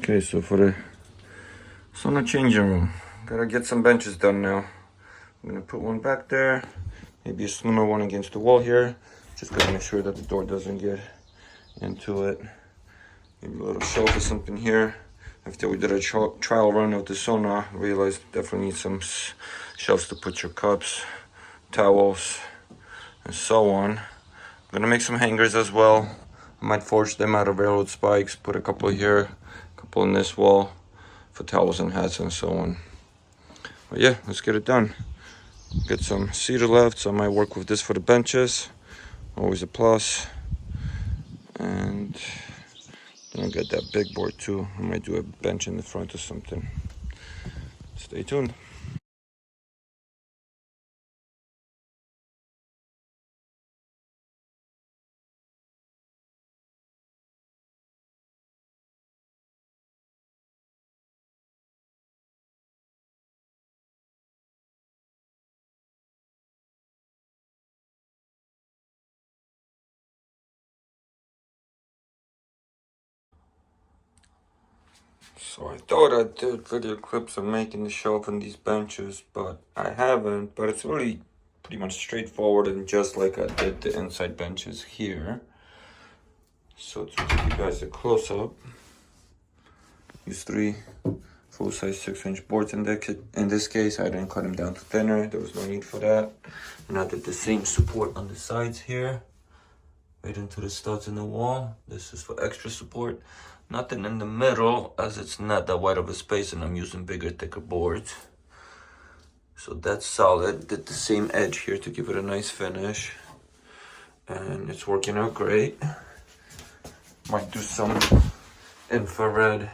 Okay, so for the sauna changing room, gotta get some benches done now. I'm gonna put one back there, maybe a slimmer one against the wall here. Just gotta make sure that the door doesn't get into it. Maybe a little shelf or something here. After we did a trial run of the sauna, I realized definitely need some shelves to put your cups, towels, and so on. I'm gonna make some hangers as well. I might forge them out of railroad spikes, put a couple here, a couple in this wall for towels and hats and so on. But yeah, let's get it done. Get some cedar left, so I might work with this for the benches. Always a plus. And then I got that big board too. I might do a bench in the front or something. Stay tuned. So I thought I did video clips of making the shelf and these benches, but I haven't. But it's really pretty much straightforward and just like I did the inside benches here. So to give you guys a close-up, use 3 full-size 6-inch boards in this case. I didn't cut them down to thinner. There was no need for that. And I did the same support on the sides here, right into the studs in the wall. This is for extra support. Nothing in the middle, as it's not that wide of a space and I'm using bigger, thicker boards. So that's solid. Did the same edge here to give it a nice finish. And it's working out great. Might do some infrared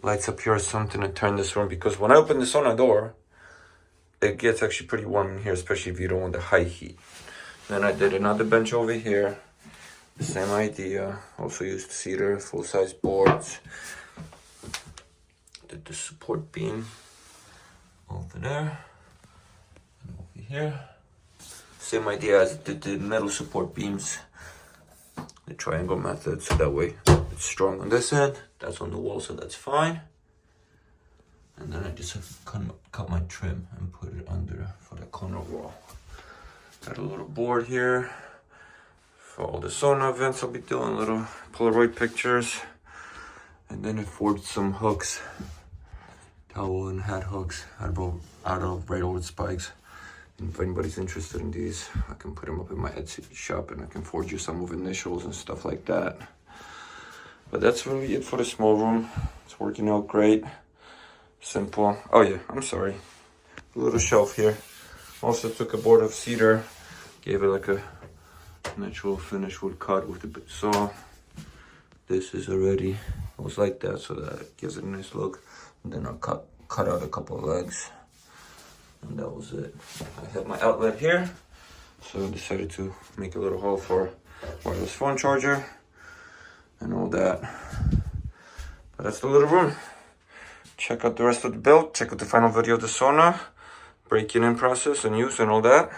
lights up here or something and turn this on, because when I open the sauna door, it gets actually pretty warm in here, especially if you don't want the high heat. Then I did another bench over here. The same idea. Also used cedar, full-size boards. Did the support beam over there and over here. Same idea as did the metal support beams, the triangle method, so that way it's strong on this end. That's on the wall, so that's fine. And then I just have to cut my trim and put it under for the corner wall. Got a little board here for all the sauna events I'll be doing, little Polaroid pictures. And then I forged some hooks, towel and hat hooks out of railroad spikes. And if anybody's interested in these, I can put them up in my Etsy shop and I can forge you some with initials and stuff like that. But that's really it for the small room. It's working out great. Simple. Oh yeah, I'm sorry. A little shelf here. Also took a board of cedar, gave it like a natural finish wood cut with the saw. This is already was like that, so that it gives it a nice look. And then I cut out a couple of legs, and that was it. I have my outlet here, so I decided to make a little hole for wireless phone charger and all that. But that's the little room. Check out the rest of the build. Check out the final video of the sauna, breaking in process and use and all that.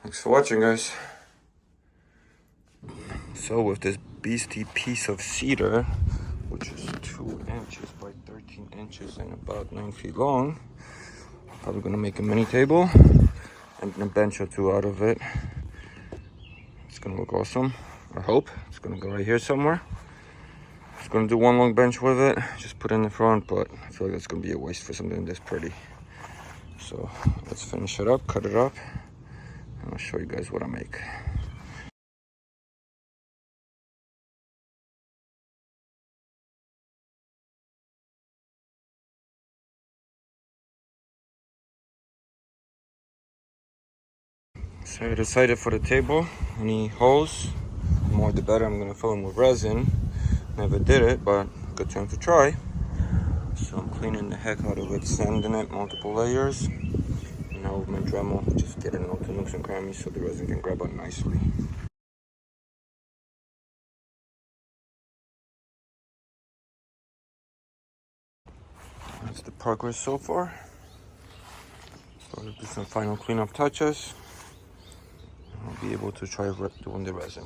Thanks for watching, guys. So with this beastie piece of cedar, which is 2 inches by 13 inches and about 9 feet long, probably gonna make a mini table and a bench or 2 out of it. It's gonna look awesome. I hope. It's gonna go right here somewhere. Just gonna do 1 long bench with it, just put it in the front, but I feel like that's gonna be a waste for something this pretty. So let's finish it up, cut it up, and I'll show you guys what I make. So I decided for the table, any holes, the more the better. I'm gonna fill them with resin. Never did it, but good time to try. So I'm cleaning the heck out of it, sanding it, multiple layers. And now with my Dremel, just getting all the nooks and crannies so the resin can grab on nicely. That's the progress so far. So I'll do some final cleanup touches. I'll be able to try doing the resin.